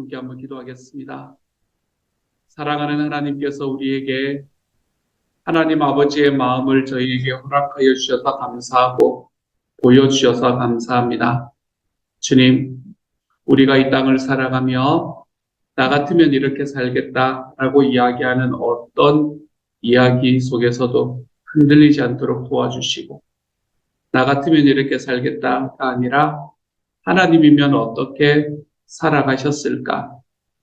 함께 한번 기도하겠습니다. 사랑하는 하나님께서 우리에게 하나님 아버지의 마음을 저희에게 허락하여 주셔서 감사하고 보여주셔서 감사합니다. 주님, 우리가 이 땅을 살아가며 나 같으면 이렇게 살겠다라고 이야기하는 어떤 이야기 속에서도 흔들리지 않도록 도와주시고, 나 같으면 이렇게 살겠다가 아니라 하나님이면 어떻게 살아가셨을까?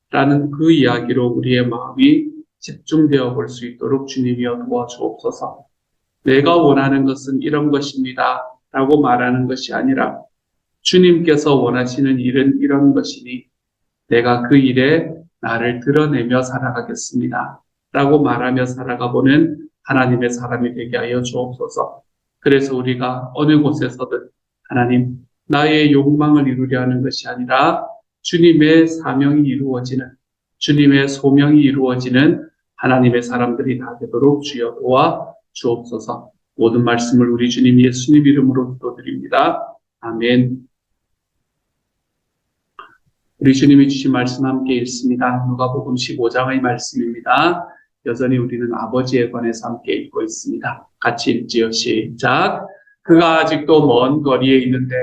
라는 그 이야기로 우리의 마음이 집중되어 볼 수 있도록 주님이여 도와주옵소서. 내가 원하는 것은 이런 것입니다. 라고 말하는 것이 아니라 주님께서 원하시는 일은 이런 것이니 내가 그 일에 나를 드러내며 살아가겠습니다. 라고 말하며 살아가보는 하나님의 사람이 되게 하여 주옵소서. 그래서 우리가 어느 곳에서든 하나님, 나의 욕망을 이루려 하는 것이 아니라 주님의 사명이 이루어지는, 주님의 소명이 이루어지는 하나님의 사람들이 다 되도록 주여 도와 주옵소서. 모든 말씀을 우리 주님 예수님 이름으로 기도드립니다. 아멘. 우리 주님이 주신 말씀 함께 읽습니다. 누가복음 15장의 말씀입니다. 여전히 우리는 아버지에 관해서 함께 읽고 있습니다. 같이 읽지요. 시작. 그가 아직도 먼 거리에 있는데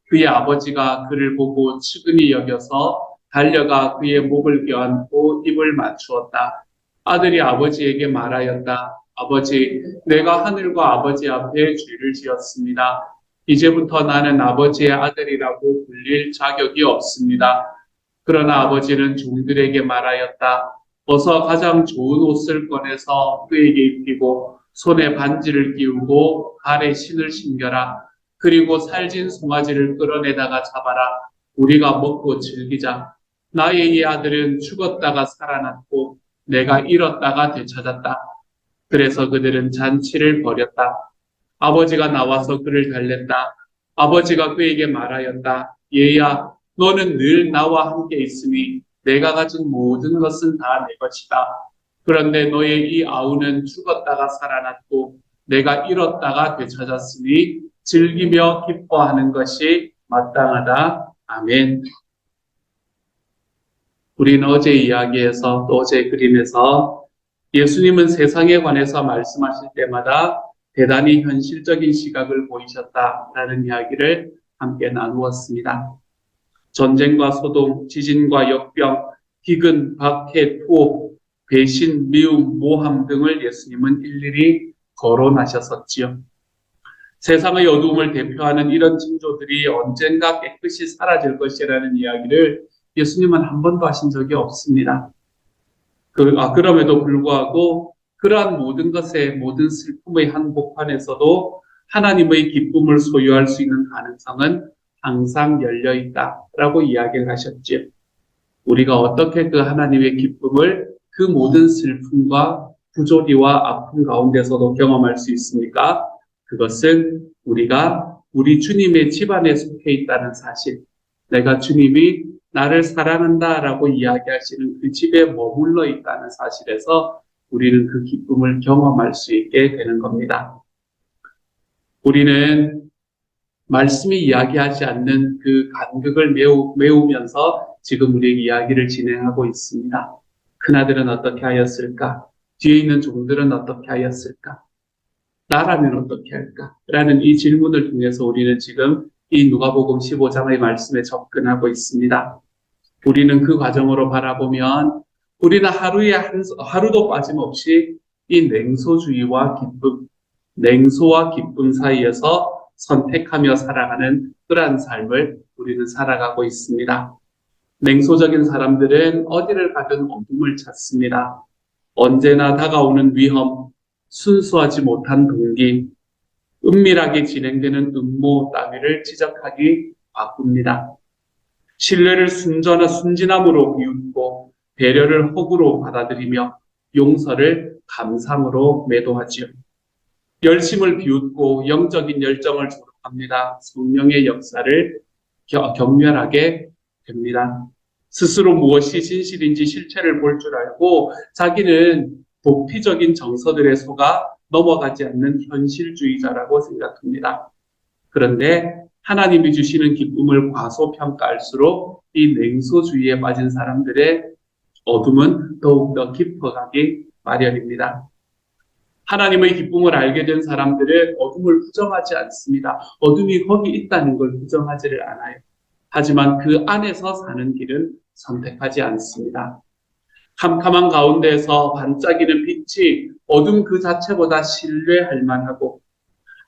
그의 아버지가 그를 보고 측은히 여겨서 달려가 그의 목을 껴안고 입을 맞추었다. 아들이 아버지에게 말하였다. 아버지, 내가 하늘과 아버지 앞에 죄를 지었습니다. 이제부터 나는 아버지의 아들이라고 불릴 자격이 없습니다. 그러나 아버지는 종들에게 말하였다. 어서 가장 좋은 옷을 꺼내서 그에게 입히고 손에 반지를 끼우고 발에 신을 신겨라. 그리고 살진 송아지를 끌어내다가 잡아라. 우리가 먹고 즐기자. 나의 이 아들은 죽었다가 살아났고 내가 잃었다가 되찾았다. 그래서 그들은 잔치를 벌였다. 아버지가 나와서 그를 달랬다. 아버지가 그에게 말하였다. 얘야, 너는 늘 나와 함께 있으니 내가 가진 모든 것은 다 내 것이다. 그런데 너의 이 아우는 죽었다가 살아났고 내가 잃었다가 되찾았으니 즐기며 기뻐하는 것이 마땅하다. 아멘. 우리는 어제 이야기에서 또 어제 그림에서 예수님은 세상에 관해서 말씀하실 때마다 대단히 현실적인 시각을 보이셨다라는 이야기를 함께 나누었습니다. 전쟁과 소동, 지진과 역병, 기근, 박해, 투옥, 배신, 미움, 모함 등을 예수님은 일일이 거론하셨었지요. 세상의 어두움을 대표하는 이런 징조들이 언젠가 깨끗이 사라질 것이라는 이야기를 예수님은 한 번도 하신 적이 없습니다. 그럼에도 불구하고 그러한 모든 것의 모든 슬픔의 한복판에서도 하나님의 기쁨을 소유할 수 있는 가능성은 항상 열려있다라고 이야기를 하셨지요. 우리가 어떻게 그 하나님의 기쁨을 그 모든 슬픔과 부조리와 아픔 가운데서도 경험할 수 있습니까? 그것은 우리가 우리 주님의 집안에 속해 있다는 사실, 내가 주님이 나를 사랑한다라고 이야기하시는 그 집에 머물러 있다는 사실에서 우리는 그 기쁨을 경험할 수 있게 되는 겁니다. 우리는 말씀이 이야기하지 않는 그 간극을 메우면서 지금 우리의 이야기를 진행하고 있습니다. 큰아들은 어떻게 하였을까? 뒤에 있는 종들은 어떻게 하였을까? 나라면 어떻게 할까? 라는 이 질문을 통해서 우리는 지금 이 누가복음 15장의 말씀에 접근하고 있습니다. 우리는 그 과정으로 바라보면 우리는 하루도 빠짐없이 이 냉소주의와 기쁨, 냉소와 기쁨 사이에서 선택하며 살아가는 그러한 삶을 우리는 살아가고 있습니다. 냉소적인 사람들은 어디를 가든 어둠을 찾습니다. 언제나 다가오는 위험, 순수하지 못한 동기, 은밀하게 진행되는 음모 따위를 지적하기 바쁩니다. 신뢰를 순진함으로 비웃고 배려를 허구로 받아들이며 용서를 감상으로 매도하지요. 열심을 비웃고 영적인 열정을 조롱합니다. 성령의 역사를 경멸하게 됩니다. 스스로 무엇이 진실인지 실체를 볼 줄 알고 자기는 도피적인 정서들에 속아 넘어가지 않는 현실주의자라고 생각합니다. 그런데 하나님이 주시는 기쁨을 과소평가할수록 이 냉소주의에 빠진 사람들의 어둠은 더욱더 깊어가기 마련입니다. 하나님의 기쁨을 알게 된 사람들은 어둠을 부정하지 않습니다. 어둠이 거기 있다는 걸 부정하지를 않아요. 하지만 그 안에서 사는 길은 선택하지 않습니다. 캄캄한 가운데에서 반짝이는 빛이 어둠 그 자체보다 신뢰할 만하고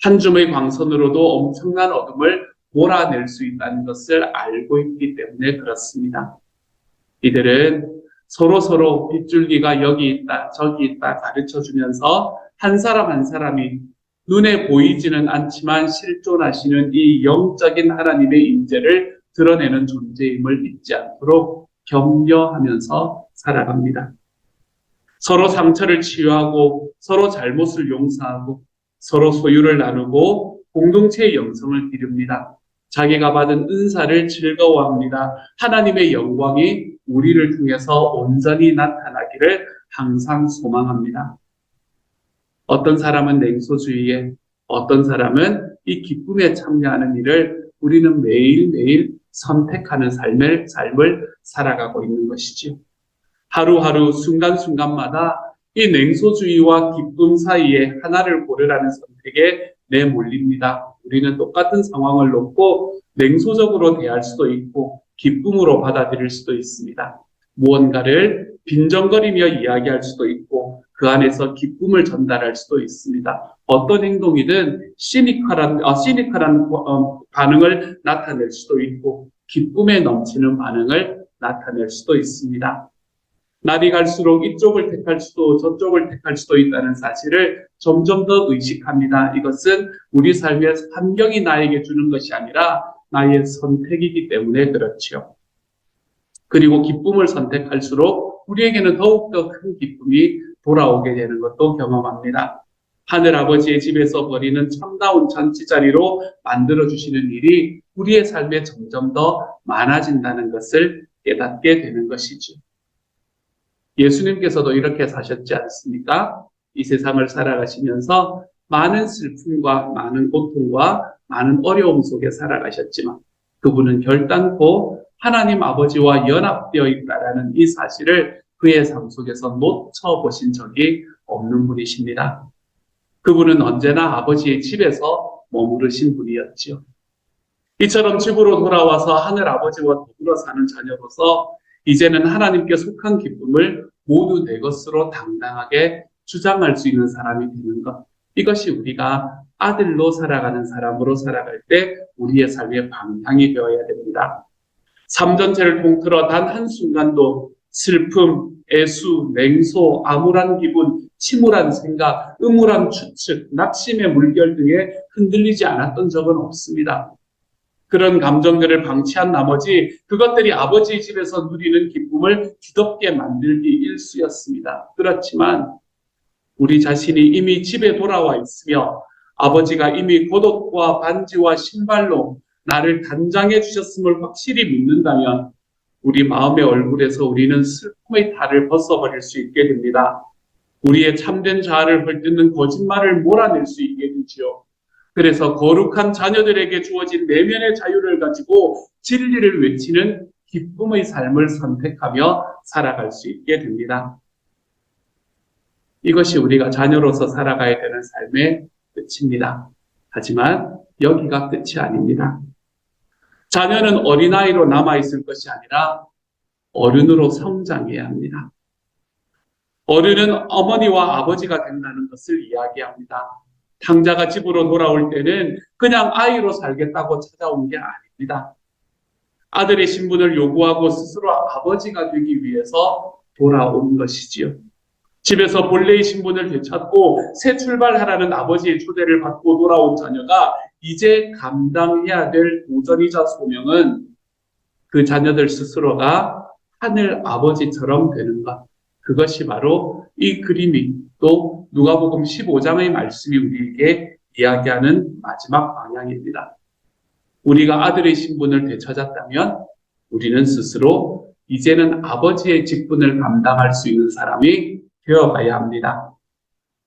한 줌의 광선으로도 엄청난 어둠을 몰아낼 수 있다는 것을 알고 있기 때문에 그렇습니다. 이들은 서로 빗줄기가 여기 있다 저기 있다 가르쳐주면서 한 사람 한 사람이 눈에 보이지는 않지만 실존하시는 이 영적인 하나님의 임재를 드러내는 존재임을 잊지 않도록 격려하면서 살아갑니다. 서로 상처를 치유하고 서로 잘못을 용서하고 서로 소유를 나누고 공동체의 영성을 기릅니다. 자기가 받은 은사를 즐거워합니다. 하나님의 영광이 우리를 통해서 온전히 나타나기를 항상 소망합니다. 어떤 사람은 냉소주의에, 어떤 사람은 이 기쁨에 참여하는 일을 우리는 매일매일 선택하는 삶을 살아가고 있는 것이지요. 하루하루 순간순간마다 이 냉소주의와 기쁨 사이에 하나를 고르라는 선택에 내몰립니다. 우리는 똑같은 상황을 놓고 냉소적으로 대할 수도 있고 기쁨으로 받아들일 수도 있습니다. 무언가를 빈정거리며 이야기할 수도 있고 그 안에서 기쁨을 전달할 수도 있습니다. 어떤 행동이든 시니컬한 반응을 나타낼 수도 있고 기쁨에 넘치는 반응을 나타낼 수도 있습니다. 날이 갈수록 이쪽을 택할 수도 저쪽을 택할 수도 있다는 사실을 점점 더 의식합니다. 이것은 우리 삶의 환경이 나에게 주는 것이 아니라 나의 선택이기 때문에 그렇지요. 그리고 기쁨을 선택할수록 우리에게는 더욱더 큰 기쁨이 돌아오게 되는 것도 경험합니다. 하늘아버지의 집에서 버리는 참다운 잔치자리로 만들어주시는 일이 우리의 삶에 점점 더 많아진다는 것을 깨닫게 되는 것이죠. 예수님께서도 이렇게 사셨지 않습니까? 이 세상을 살아가시면서 많은 슬픔과 많은 고통과 많은 어려움 속에 살아가셨지만 그분은 결단코 하나님 아버지와 연합되어 있다라는 이 사실을 그의 삶 속에서 놓쳐보신 적이 없는 분이십니다. 그분은 언제나 아버지의 집에서 머무르신 분이었지요. 이처럼 집으로 돌아와서 하늘 아버지와 더불어 사는 자녀로서 이제는 하나님께 속한 기쁨을 모두 내 것으로 당당하게 주장할 수 있는 사람이 되는 것. 이것이 우리가 아들로 살아가는 사람으로 살아갈 때 우리의 삶의 방향이 되어야 됩니다. 삶 전체를 통틀어 단 한순간도 슬픔, 애수, 냉소, 암울한 기분, 침울한 생각, 음울한 추측, 낙심의 물결 등에 흔들리지 않았던 적은 없습니다. 그런 감정들을 방치한 나머지 그것들이 아버지의 집에서 누리는 기쁨을 뒤덮게 만들기 일쑤였습니다. 그렇지만 우리 자신이 이미 집에 돌아와 있으며 아버지가 이미 겉옷과 반지와 신발로 나를 단장해 주셨음을 확실히 믿는다면 우리 마음의 얼굴에서 우리는 슬픔의 탈을 벗어버릴 수 있게 됩니다. 우리의 참된 자아를 헐뜯는 거짓말을 몰아낼 수 있게 되지요. 그래서 거룩한 자녀들에게 주어진 내면의 자유를 가지고 진리를 외치는 기쁨의 삶을 선택하며 살아갈 수 있게 됩니다. 이것이 우리가 자녀로서 살아가야 되는 삶의 끝입니다. 하지만 여기가 끝이 아닙니다. 자녀는 어린아이로 남아있을 것이 아니라 어른으로 성장해야 합니다. 어른은 어머니와 아버지가 된다는 것을 이야기합니다. 탕자가 집으로 돌아올 때는 그냥 아이로 살겠다고 찾아온 게 아닙니다. 아들의 신분을 요구하고 스스로 아버지가 되기 위해서 돌아온 것이지요. 집에서 본래의 신분을 되찾고 새 출발하라는 아버지의 초대를 받고 돌아온 자녀가 이제 감당해야 될 도전이자 소명은 그 자녀들 스스로가 하늘 아버지처럼 되는 것. 그것이 바로 이 그림이 또 누가복음 15장의 말씀이 우리에게 이야기하는 마지막 방향입니다. 우리가 아들의 신분을 되찾았다면 우리는 스스로 이제는 아버지의 직분을 감당할 수 있는 사람이 되어가야 합니다.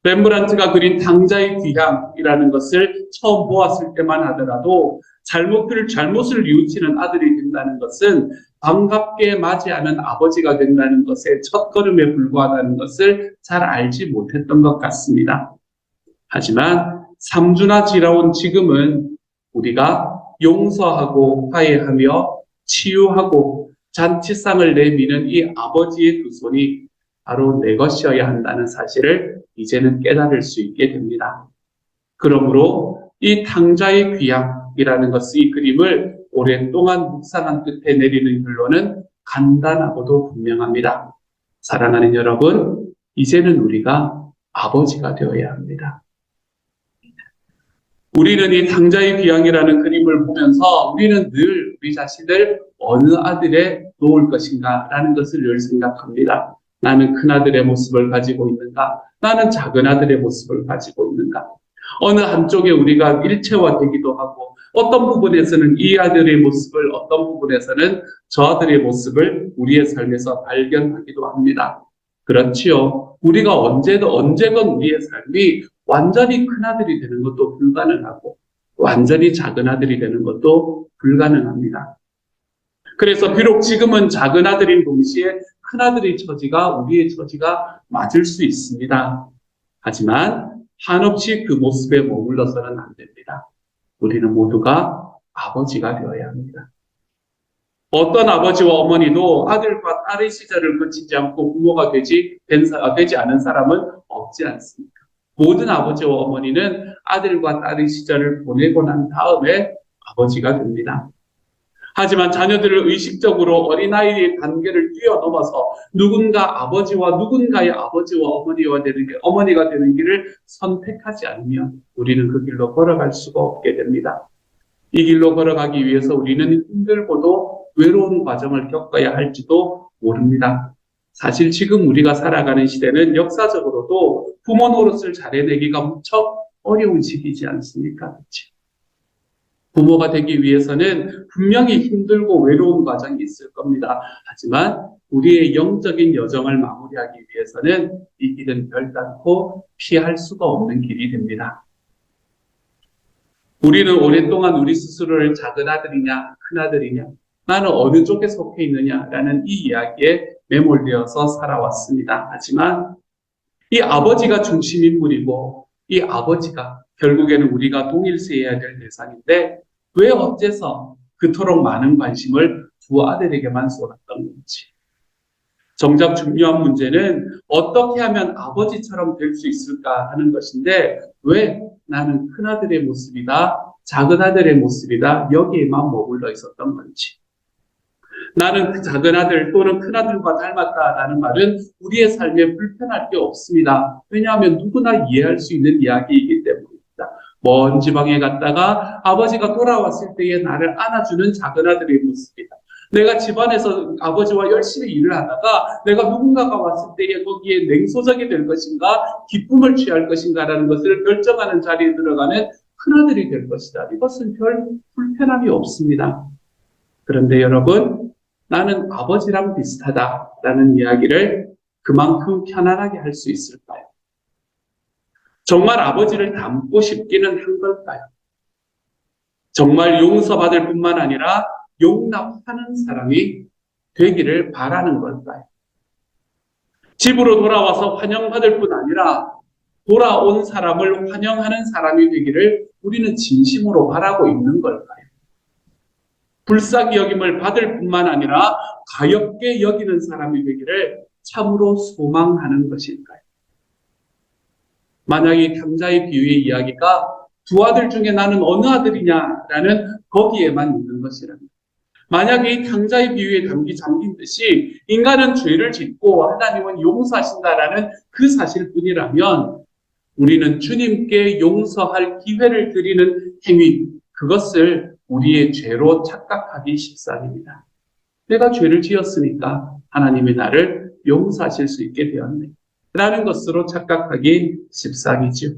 렘브란트가 그린 탕자의 귀향이라는 것을 처음 보았을 때만 하더라도 잘못을 뉘우치는 아들이 된다는 것은 반갑게 맞이하는 아버지가 된다는 것의 첫걸음에 불과하다는 것을 잘 알지 못했던 것 같습니다. 하지만 3주나 지나온 지금은 우리가 용서하고 화해하며 치유하고 잔치상을 내미는 이 아버지의 두 손이 바로 내 것이어야 한다는 사실을 이제는 깨달을 수 있게 됩니다. 그러므로 이 탕자의 귀향이라는 것의 이 그림을 오랫동안 묵상한 끝에 내리는 결론은 간단하고도 분명합니다. 사랑하는 여러분, 이제는 우리가 아버지가 되어야 합니다. 우리는 이 탕자의 귀향이라는 그림을 보면서 우리는 늘 우리 자신을 어느 아들에 놓을 것인가 라는 것을 늘 생각합니다. 나는 큰아들의 모습을 가지고 있는가? 나는 작은아들의 모습을 가지고 있는가? 어느 한쪽에 우리가 일체화되기도 하고 어떤 부분에서는 이 아들의 모습을 어떤 부분에서는 저 아들의 모습을 우리의 삶에서 발견하기도 합니다. 그렇지요. 우리가 언제건 우리의 삶이 완전히 큰아들이 되는 것도 불가능하고 완전히 작은아들이 되는 것도 불가능합니다. 그래서 비록 지금은 작은아들인 동시에 큰아들의 처지가 우리의 처지가 맞을 수 있습니다. 하지만 한없이 그 모습에 머물러서는 안 됩니다. 우리는 모두가 아버지가 되어야 합니다. 어떤 아버지와 어머니도 아들과 딸의 시절을 거치지 않고 부모가 되지 않은 사람은 없지 않습니까? 모든 아버지와 어머니는 아들과 딸의 시절을 보내고 난 다음에 아버지가 됩니다. 하지만 자녀들을 의식적으로 어린아이의 단계를 뛰어넘어서 누군가 아버지와 누군가의 아버지와 어머니가 되는 길을 선택하지 않으면 우리는 그 길로 걸어갈 수가 없게 됩니다. 이 길로 걸어가기 위해서 우리는 힘들고도 외로운 과정을 겪어야 할지도 모릅니다. 사실 지금 우리가 살아가는 시대는 역사적으로도 부모 노릇을 잘해내기가 무척 어려운 시기지 않습니까? 그렇지? 부모가 되기 위해서는 분명히 힘들고 외로운 과정이 있을 겁니다. 하지만 우리의 영적인 여정을 마무리하기 위해서는 이 길은 결단코 피할 수가 없는 길이 됩니다. 우리는 오랫동안 우리 스스로를 작은 아들이냐 큰 아들이냐 나는 어느 쪽에 속해 있느냐라는 이 이야기에 매몰되어서 살아왔습니다. 하지만 이 아버지가 중심인물이고 이 아버지가 결국에는 우리가 동일시해야 될 대상인데 왜 어째서 그토록 많은 관심을 두 아들에게만 쏟았던 건지. 정작 중요한 문제는 어떻게 하면 아버지처럼 될 수 있을까 하는 것인데 왜 나는 큰아들의 모습이다, 작은아들의 모습이다 여기에만 머물러 있었던 건지. 나는 그 작은아들 또는 큰아들과 닮았다라는 말은 우리의 삶에 불편할 게 없습니다. 왜냐하면 누구나 이해할 수 있는 이야기이기 때문입니다. 먼 지방에 갔다가 아버지가 돌아왔을 때에 나를 안아주는 작은아들의 모습이다. 내가 집안에서 아버지와 열심히 일을 하다가 내가 누군가가 왔을 때에 거기에 냉소적이 될 것인가 기쁨을 취할 것인가라는 것을 결정하는 자리에 들어가는 큰아들이 될 것이다. 이것은 별 불편함이 없습니다. 그런데 여러분, 나는 아버지랑 비슷하다라는 이야기를 그만큼 편안하게 할 수 있을까요? 정말 아버지를 닮고 싶기는 한 걸까요? 정말 용서받을 뿐만 아니라 용납하는 사람이 되기를 바라는 걸까요? 집으로 돌아와서 환영받을 뿐 아니라 돌아온 사람을 환영하는 사람이 되기를 우리는 진심으로 바라고 있는 걸까요? 불쌍히 여김을 받을 뿐만 아니라 가엾게 여기는 사람이 되기를 참으로 소망하는 것일까요? 만약 이 탕자의 비유의 이야기가 두 아들 중에 나는 어느 아들이냐라는 거기에만 있는 것이라면 만약에 이 탕자의 비유에 잠긴 듯이 인간은 죄를 짓고 하나님은 용서하신다라는 그 사실뿐이라면 우리는 주님께 용서할 기회를 드리는 행위 그것을 우리의 죄로 착각하기 십상입니다. 내가 죄를 지었으니까 하나님이 나를 용서하실 수 있게 되었네 라는 것으로 착각하기 십상이죠.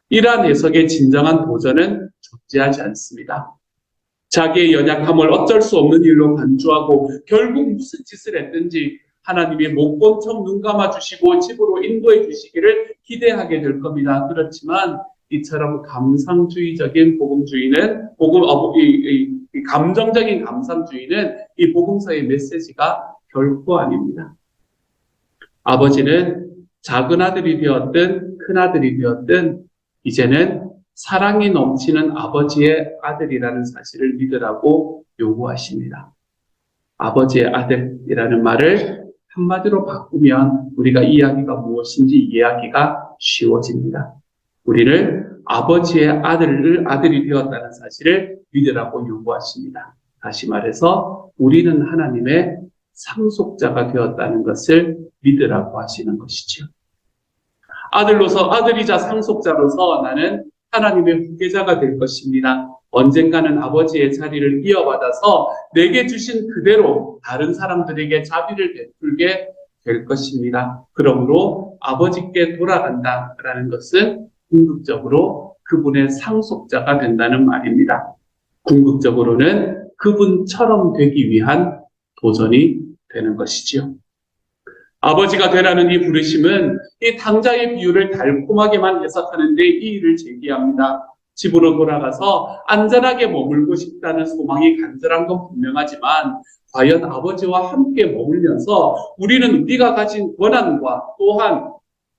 이러한 해석의 진정한 도전은 존재하지 않습니다. 자기의 연약함을 어쩔 수 없는 일로 간주하고 결국 무슨 짓을 했든지 하나님이 못 본 척 눈 감아 주시고 집으로 인도해 주시기를 기대하게 될 겁니다. 그렇지만 이처럼 감상주의적인 복음주의는 이 감정적인 감상주의는 이 복음서의 메시지가 결코 아닙니다. 아버지는 작은 아들이 되었든 큰 아들이 되었든 이제는 사랑이 넘치는 아버지의 아들이라는 사실을 믿으라고 요구하십니다. 아버지의 아들이라는 말을 한마디로 바꾸면 우리가 이야기가 무엇인지 이해하기가 쉬워집니다. 우리를 아버지의 아들이 되었다는 사실을 믿으라고 요구하십니다. 다시 말해서 우리는 하나님의 상속자가 되었다는 것을 믿으라고 하시는 것이죠. 아들이자 상속자로서 나는 하나님의 후계자가 될 것입니다. 언젠가는 아버지의 자리를 이어받아서 내게 주신 그대로 다른 사람들에게 자비를 베풀게 될 것입니다. 그러므로 아버지께 돌아간다라는 것은 궁극적으로 그분의 상속자가 된다는 말입니다. 궁극적으로는 그분처럼 되기 위한 도전이 되는 것이지요. 아버지가 되라는 이 부르심은 이 탕자의 비유를 달콤하게만 해석하는 데 이의를 제기합니다. 집으로 돌아가서 안전하게 머물고 싶다는 소망이 간절한 건 분명하지만 과연 아버지와 함께 머물면서 우리는 우리가 가진 권한과 또한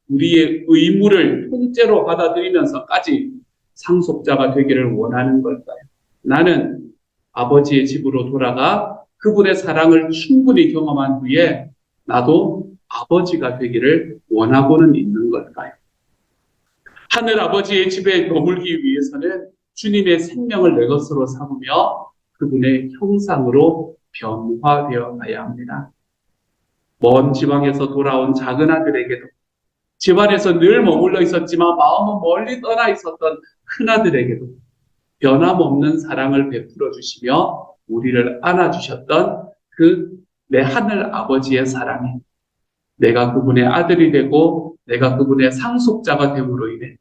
우리의 의무를 통째로 받아들이면서까지 상속자가 되기를 원하는 걸까요? 나는 아버지의 집으로 돌아가 그분의 사랑을 충분히 경험한 후에 나도 아버지가 되기를 원하고는 있는 걸까요? 하늘 아버지의 집에 머물기 위해서는 주님의 생명을 내 것으로 삼으며 그분의 형상으로 변화되어 가야 합니다. 먼 지방에서 돌아온 작은 아들에게도 집안에서 늘 머물러 있었지만 마음은 멀리 떠나 있었던 큰 아들에게도 변함없는 사랑을 베풀어 주시며 우리를 안아주셨던 그 내 하늘 아버지의 사랑이 내가 그분의 아들이 되고 내가 그분의 상속자가 됨으로 인해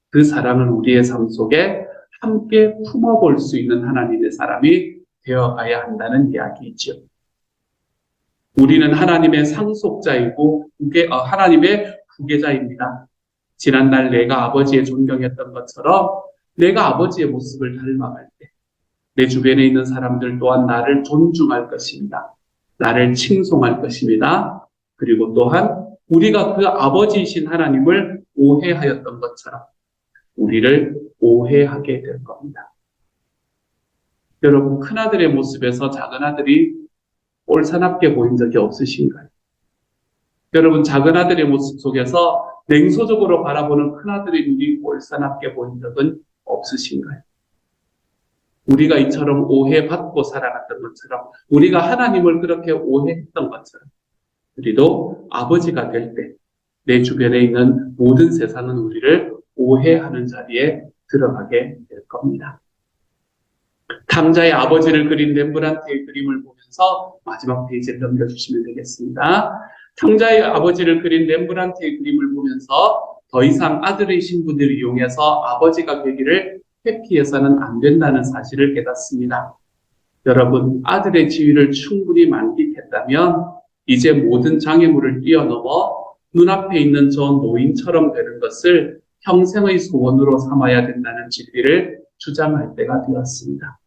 그 사랑을 우리의 삶 속에 함께 품어볼 수 있는 하나님의 사람이 되어가야 한다는 이야기이지요. 우리는 하나님의 상속자이고 하나님의 후계자입니다. 지난날 내가 아버지의 존경했던 것처럼 내가 아버지의 모습을 닮아갈 때 내 주변에 있는 사람들 또한 나를 존중할 것입니다. 나를 칭송할 것입니다. 그리고 또한 우리가 그 아버지이신 하나님을 오해하였던 것처럼 우리를 오해하게 될 겁니다. 여러분, 큰아들의 모습에서 작은아들이 꼴사납게 보인 적이 없으신가요? 여러분, 작은아들의 모습 속에서 냉소적으로 바라보는 큰아들의 눈이 꼴사납게 보인 적은 없으신가요? 우리가 이처럼 오해받고 살아갔던 것처럼 우리가 하나님을 그렇게 오해했던 것처럼 우리도 아버지가 될 때 내 주변에 있는 모든 세상은 우리를 오해하는 자리에 들어가게 될 겁니다. 탕자의 아버지를 그린 렘브란트의 그림을 보면서 마지막 페이지를 넘겨주시면 되겠습니다. 탕자의 아버지를 그린 렘브란트의 그림을 보면서 더 이상 아들의 신분을 이용해서 아버지가 되기를 회피해서는 안 된다는 사실을 깨닫습니다. 여러분, 아들의 지위를 충분히 만끽했다면 이제 모든 장애물을 뛰어넘어 눈앞에 있는 저 노인처럼 되는 것을 평생의 소원으로 삼아야 된다는 진리를 주장할 때가 되었습니다.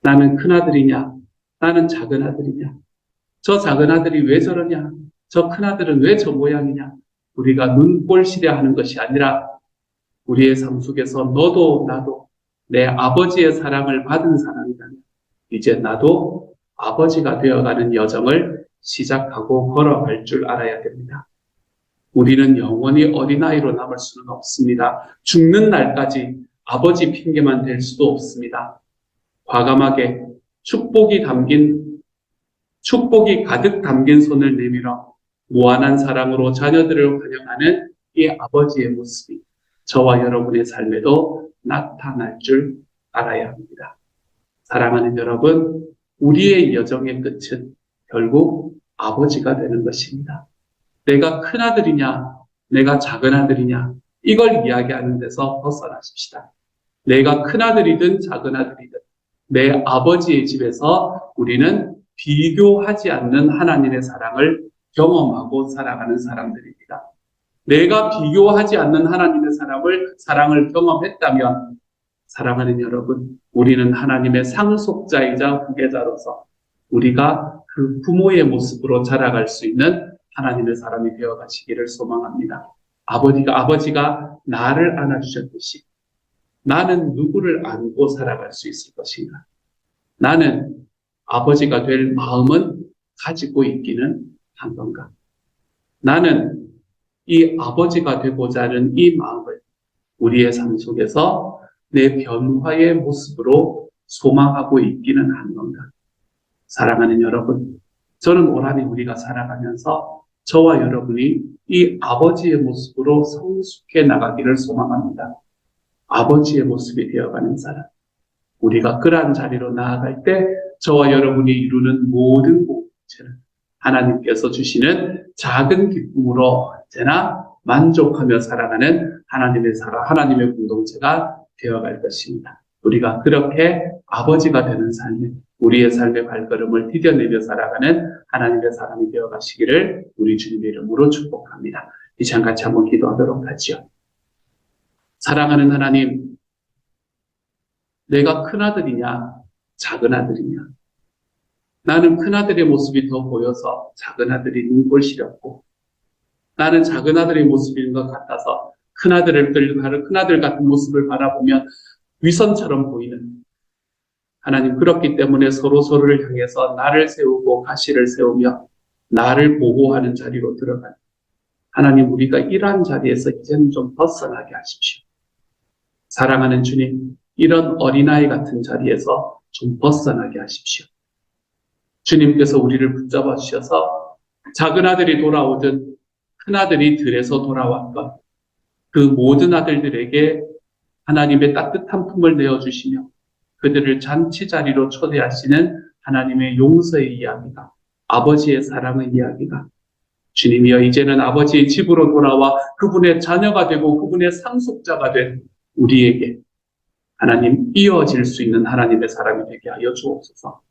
나는 큰아들이냐? 나는 작은아들이냐? 저 작은아들이 왜 저러냐? 저 큰아들은 왜 저 모양이냐? 우리가 눈꼴시려 하는 것이 아니라 우리의 삶 속에서 너도 나도 내 아버지의 사랑을 받은 사람이라면 이제 나도 아버지가 되어가는 여정을 시작하고 걸어갈 줄 알아야 됩니다. 우리는 영원히 어린아이로 남을 수는 없습니다. 죽는 날까지 아버지 핑계만 댈 수도 없습니다. 과감하게 축복이 가득 담긴 손을 내밀어 무한한 사랑으로 자녀들을 환영하는 이 아버지의 모습이 저와 여러분의 삶에도 나타날 줄 알아야 합니다. 사랑하는 여러분, 우리의 여정의 끝은 결국 아버지가 되는 것입니다. 내가 큰아들이냐, 내가 작은아들이냐, 이걸 이야기하는 데서 벗어나십시다. 내가 큰아들이든 작은아들이든 내 아버지의 집에서 우리는 비교하지 않는 하나님의 사랑을 경험하고 살아가는 사람들입니다. 내가 비교하지 않는 하나님의 사랑을 경험했다면, 사랑하는 여러분, 우리는 하나님의 상속자이자 후계자로서 우리가 그 부모의 모습으로 자라갈 수 있는 하나님의 사람이 되어 가시기를 소망합니다. 아버지가 나를 안아주셨듯이 나는 누구를 안고 살아갈 수 있을 것인가? 나는 아버지가 될 마음은 가지고 있기는 한 건가? 나는 이 아버지가 되고자 하는 이 마음을 우리의 삶 속에서 내 변화의 모습으로 소망하고 있기는 한 건가? 사랑하는 여러분, 저는 오라니 우리가 살아가면서 저와 여러분이 이 아버지의 모습으로 성숙해 나가기를 소망합니다. 아버지의 모습이 되어가는 사람. 우리가 그러한 자리로 나아갈 때 저와 여러분이 이루는 모든 공동체는 하나님께서 주시는 작은 기쁨으로 언제나 만족하며 살아가는 하나님의 공동체가 되어갈 것입니다. 우리가 그렇게 아버지가 되는 삶에 우리의 삶의 발걸음을 디뎌내며 살아가는 하나님의 사람이 되어가시기를 우리 주님의 이름으로 축복합니다. 이 시간 같이 한번 기도하도록 하지요. 사랑하는 하나님, 내가 큰아들이냐 작은 아들이냐? 나는 큰아들의 모습이 더 보여서 작은 아들이 눈꼴 시렸고, 나는 작은 아들의 모습인 것 같아서 큰아들 같은 모습을 바라보면 위선처럼 보이는, 하나님, 그렇기 때문에 서로를 향해서 나를 세우고 가시를 세우며 나를 보호하는 자리로 들어가는, 하나님, 우리가 이러한 자리에서 이제는 좀 벗어나게 하십시오. 사랑하는 주님, 이런 어린아이 같은 자리에서 좀 벗어나게 하십시오. 주님께서 우리를 붙잡아 주셔서 작은 아들이 돌아오든 큰아들이 들에서 돌아왔건 그 모든 아들들에게 하나님의 따뜻한 품을 내어주시며 그들을 잔치 자리로 초대하시는 하나님의 용서의 이야기가, 아버지의 사랑의 이야기가, 주님이여, 이제는 아버지의 집으로 돌아와 그분의 자녀가 되고 그분의 상속자가 된 우리에게 하나님 이어질 수 있는 하나님의 사람이 되게 하여 주옵소서.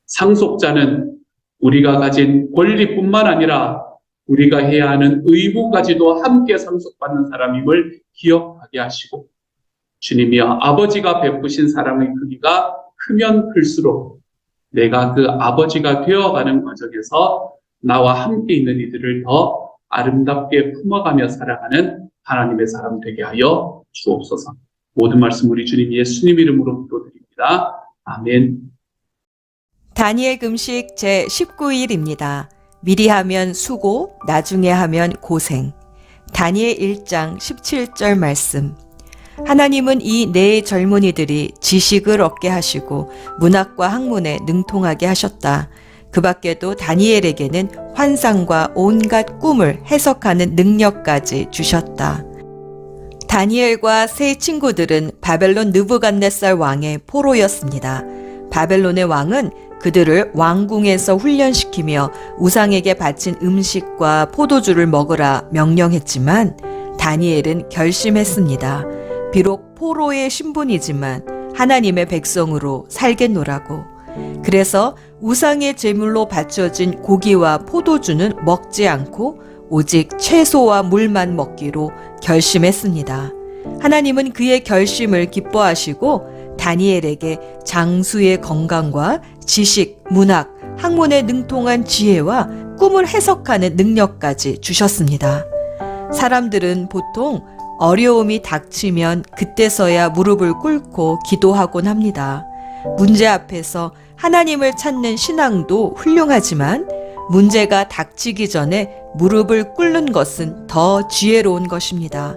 상속자는 우리가 가진 권리뿐만 아니라 우리가 해야 하는 의무까지도 함께 상속받는 사람임을 기억하게 하시고, 주님이여, 아버지가 베푸신 사랑의 크기가 크면 클수록 내가 그 아버지가 되어가는 과정에서 나와 함께 있는 이들을 더 아름답게 품어가며 살아가는 하나님의 사람 되게 하여 주옵소서. 모든 말씀 우리 주님 예수님 이름으로 기도드립니다. 아멘. 다니엘 금식 제19일입니다. 미리 하면 수고, 나중에 하면 고생. 다니엘 1장 17절 말씀. 하나님은 이 네 젊은이들이 지식을 얻게 하시고 문학과 학문에 능통하게 하셨다. 그 밖에도 다니엘에게는 환상과 온갖 꿈을 해석하는 능력까지 주셨다. 다니엘과 세 친구들은 바벨론 느부갓네살 왕의 포로였습니다. 바벨론의 왕은 그들을 왕궁에서 훈련시키며 우상에게 바친 음식과 포도주를 먹으라 명령했지만 다니엘은 결심했습니다. 비록 포로의 신분이지만 하나님의 백성으로 살겠노라고. 그래서 우상의 제물로 바쳐진 고기와 포도주는 먹지 않고 오직 채소와 물만 먹기로 결심했습니다. 하나님은 그의 결심을 기뻐하시고 다니엘에게 장수의 건강과 지식, 문학, 학문에 능통한 지혜와 꿈을 해석하는 능력까지 주셨습니다. 사람들은 보통 어려움이 닥치면 그때서야 무릎을 꿇고 기도하곤 합니다. 문제 앞에서 하나님을 찾는 신앙도 훌륭하지만 문제가 닥치기 전에 무릎을 꿇는 것은 더 지혜로운 것입니다.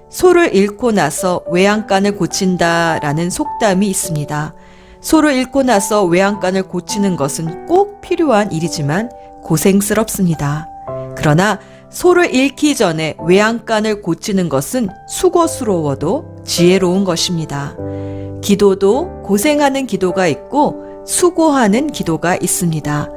소를 잃고 나서 외양간을 고친다라는 속담이 있습니다. 소를 잃고 나서 외양간을 고치는 것은 꼭 필요한 일이지만 고생스럽습니다. 그러나 소를 잃기 전에 외양간을 고치는 것은 수고스러워도 지혜로운 것입니다. 기도도 고생하는 기도가 있고 수고하는 기도가 있습니다.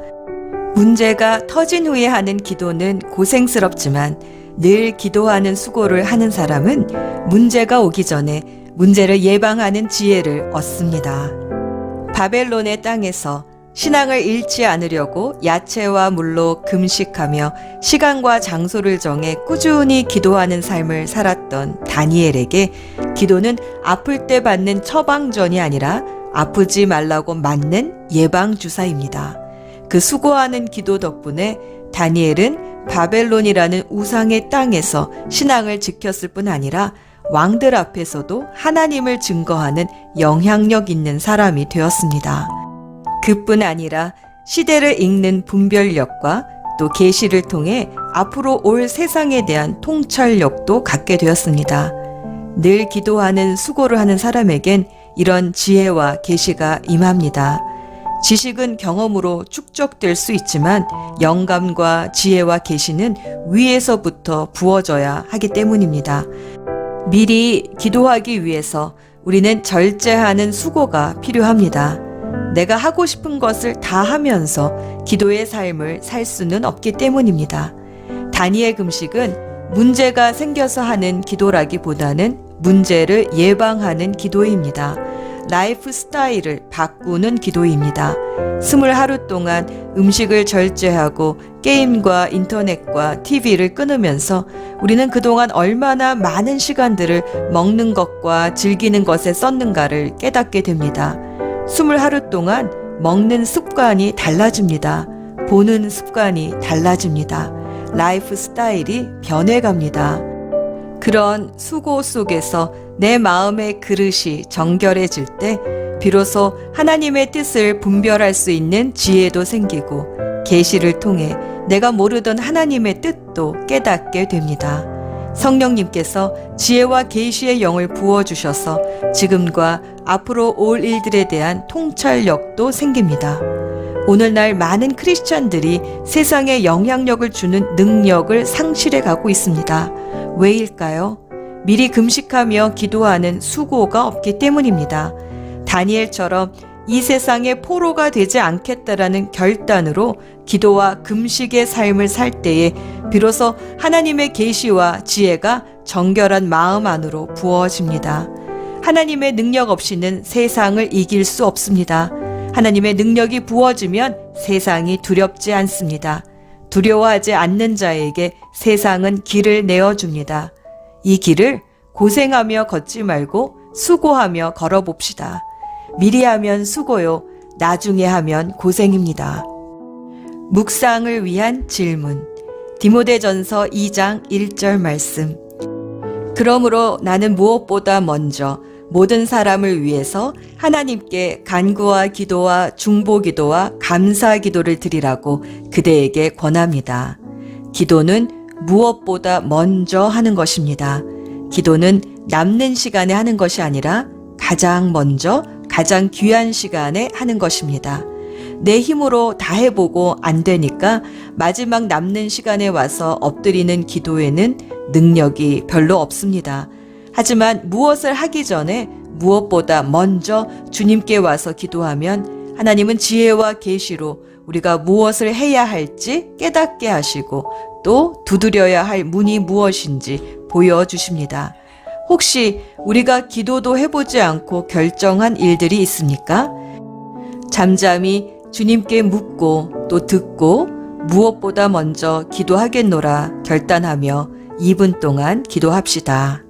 문제가 터진 후에 하는 기도는 고생스럽지만 늘 기도하는 수고를 하는 사람은 문제가 오기 전에 문제를 예방하는 지혜를 얻습니다. 바벨론의 땅에서 신앙을 잃지 않으려고 야채와 물로 금식하며 시간과 장소를 정해 꾸준히 기도하는 삶을 살았던 다니엘에게 기도는 아플 때 받는 처방전이 아니라 아프지 말라고 맞는 예방주사입니다. 그 수고하는 기도 덕분에 다니엘은 바벨론이라는 우상의 땅에서 신앙을 지켰을 뿐 아니라 왕들 앞에서도 하나님을 증거하는 영향력 있는 사람이 되었습니다. 그뿐 아니라 시대를 읽는 분별력과 또 계시를 통해 앞으로 올 세상에 대한 통찰력도 갖게 되었습니다. 늘 기도하는 수고를 하는 사람에겐 이런 지혜와 계시가 임합니다. 지식은 경험으로 축적될 수 있지만 영감과 지혜와 계시는 위에서부터 부어져야 하기 때문입니다. 미리 기도하기 위해서 우리는 절제하는 수고가 필요합니다. 내가 하고 싶은 것을 다 하면서 기도의 삶을 살 수는 없기 때문입니다. 다니엘 금식은 문제가 생겨서 하는 기도라기보다는 문제를 예방하는 기도입니다. 라이프 스타일을 바꾸는 기도입니다. 20하루 동안 음식을 절제하고 게임과 인터넷과 TV를 끊으면서 우리는 그동안 얼마나 많은 시간들을 먹는 것과 즐기는 것에 썼는가를 깨닫게 됩니다. 20하루 동안 먹는 습관이 달라집니다. 보는 습관이 달라집니다. 라이프 스타일이 변해갑니다. 그런 수고 속에서 내 마음의 그릇이 정결해질 때 비로소 하나님의 뜻을 분별할 수 있는 지혜도 생기고 계시를 통해 내가 모르던 하나님의 뜻도 깨닫게 됩니다. 성령님께서 지혜와 계시의 영을 부어주셔서 지금과 앞으로 올 일들에 대한 통찰력도 생깁니다. 오늘날 많은 크리스찬들이 세상에 영향력을 주는 능력을 상실해 가고 있습니다. 왜일까요? 미리 금식하며 기도하는 수고가 없기 때문입니다. 다니엘처럼 이 세상의 포로가 되지 않겠다라는 결단으로 기도와 금식의 삶을 살 때에 비로소 하나님의 계시와 지혜가 정결한 마음 안으로 부어집니다. 하나님의 능력 없이는 세상을 이길 수 없습니다. 하나님의 능력이 부어지면 세상이 두렵지 않습니다. 두려워하지 않는 자에게 세상은 길을 내어줍니다. 이 길을 고생하며 걷지 말고 수고하며 걸어봅시다. 미리 하면 수고요, 나중에 하면 고생입니다. 묵상을 위한 질문. 디모데전서 2장 1절 말씀. 그러므로 나는 무엇보다 먼저 모든 사람을 위해서 하나님께 간구와 기도와 중보기도와 감사기도를 드리라고 그대에게 권합니다. 기도는 무엇보다 먼저 하는 것입니다. 기도는 남는 시간에 하는 것이 아니라 가장 먼저 가장 귀한 시간에 하는 것입니다. 내 힘으로 다 해보고 안 되니까 마지막 남는 시간에 와서 엎드리는 기도에는 능력이 별로 없습니다. 하지만 무엇을 하기 전에 무엇보다 먼저 주님께 와서 기도하면 하나님은 지혜와 계시로 우리가 무엇을 해야 할지 깨닫게 하시고 또 두드려야 할 문이 무엇인지 보여주십니다. 혹시 우리가 기도도 해보지 않고 결정한 일들이 있습니까? 잠잠히 주님께 묻고 또 듣고 무엇보다 먼저 기도하겠노라 결단하며 2분 동안 기도합시다.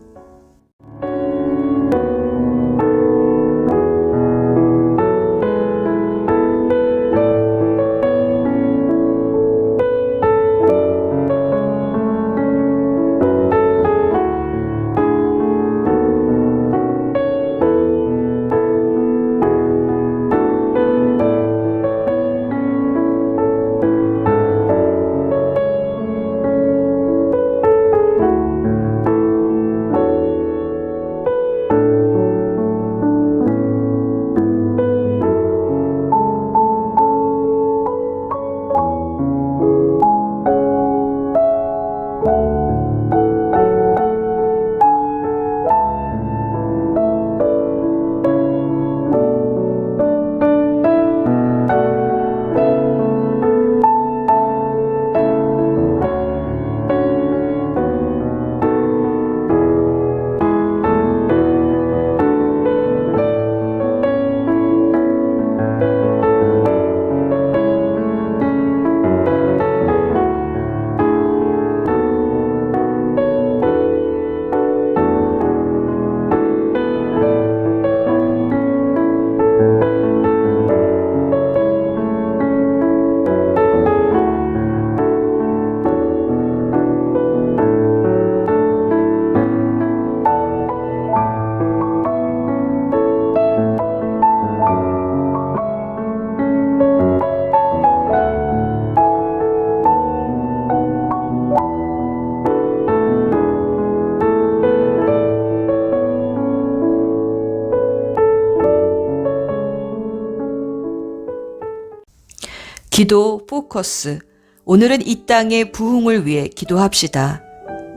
기도 포커스. 오늘은 이 땅의 부흥을 위해 기도합시다.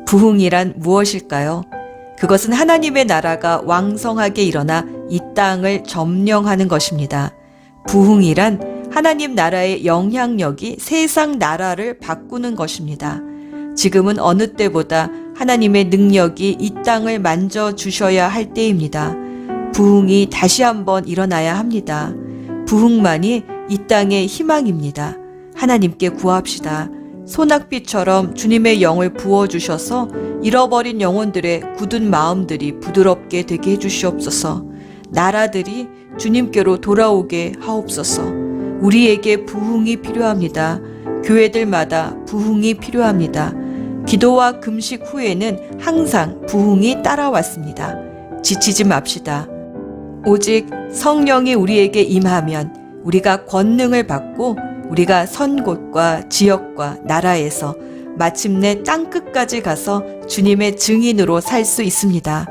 부흥이란 무엇일까요? 그것은 하나님의 나라가 왕성하게 일어나 이 땅을 점령하는 것입니다. 부흥이란 하나님 나라의 영향력이 세상 나라를 바꾸는 것입니다. 지금은 어느 때보다 하나님의 능력이 이 땅을 만져주셔야 할 때입니다. 부흥이 다시 한번 일어나야 합니다. 부흥만이 이 땅의 희망입니다. 하나님께 구합시다. 소낙비처럼 주님의 영을 부어주셔서 잃어버린 영혼들의 굳은 마음들이 부드럽게 되게 해주시옵소서. 나라들이 주님께로 돌아오게 하옵소서. 우리에게 부흥이 필요합니다. 교회들마다 부흥이 필요합니다. 기도와 금식 후에는 항상 부흥이 따라왔습니다. 지치지 맙시다. 오직 성령이 우리에게 임하면 우리가 권능을 받고 우리가 선 곳과 지역과 나라에서 마침내 땅끝까지 가서 주님의 증인으로 살 수 있습니다.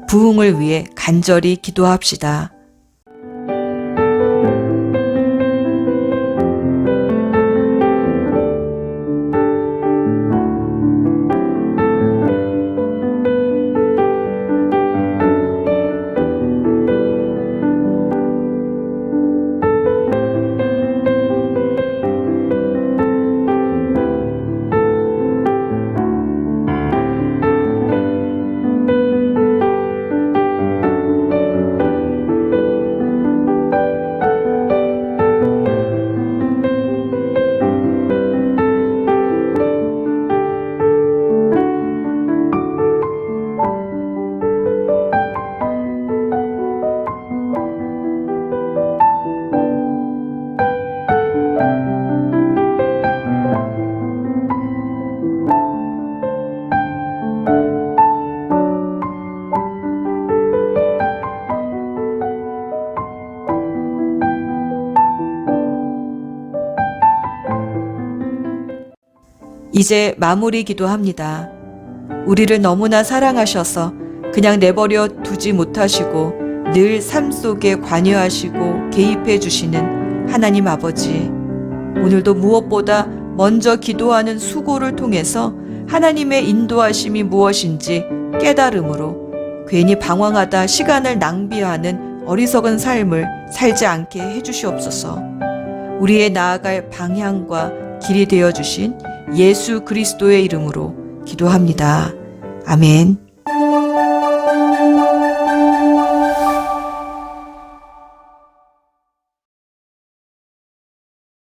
부흥을 위해 간절히 기도합시다. 이제 마무리 기도합니다. 우리를 너무나 사랑하셔서 그냥 내버려 두지 못하시고 늘 삶 속에 관여하시고 개입해 주시는 하나님 아버지, 오늘도 무엇보다 먼저 기도하는 수고를 통해서 하나님의 인도하심이 무엇인지 깨달음으로 괜히 방황하다 시간을 낭비하는 어리석은 삶을 살지 않게 해주시옵소서. 우리의 나아갈 방향과 길이 되어주신 예수 그리스도의 이름으로 기도합니다. 아멘.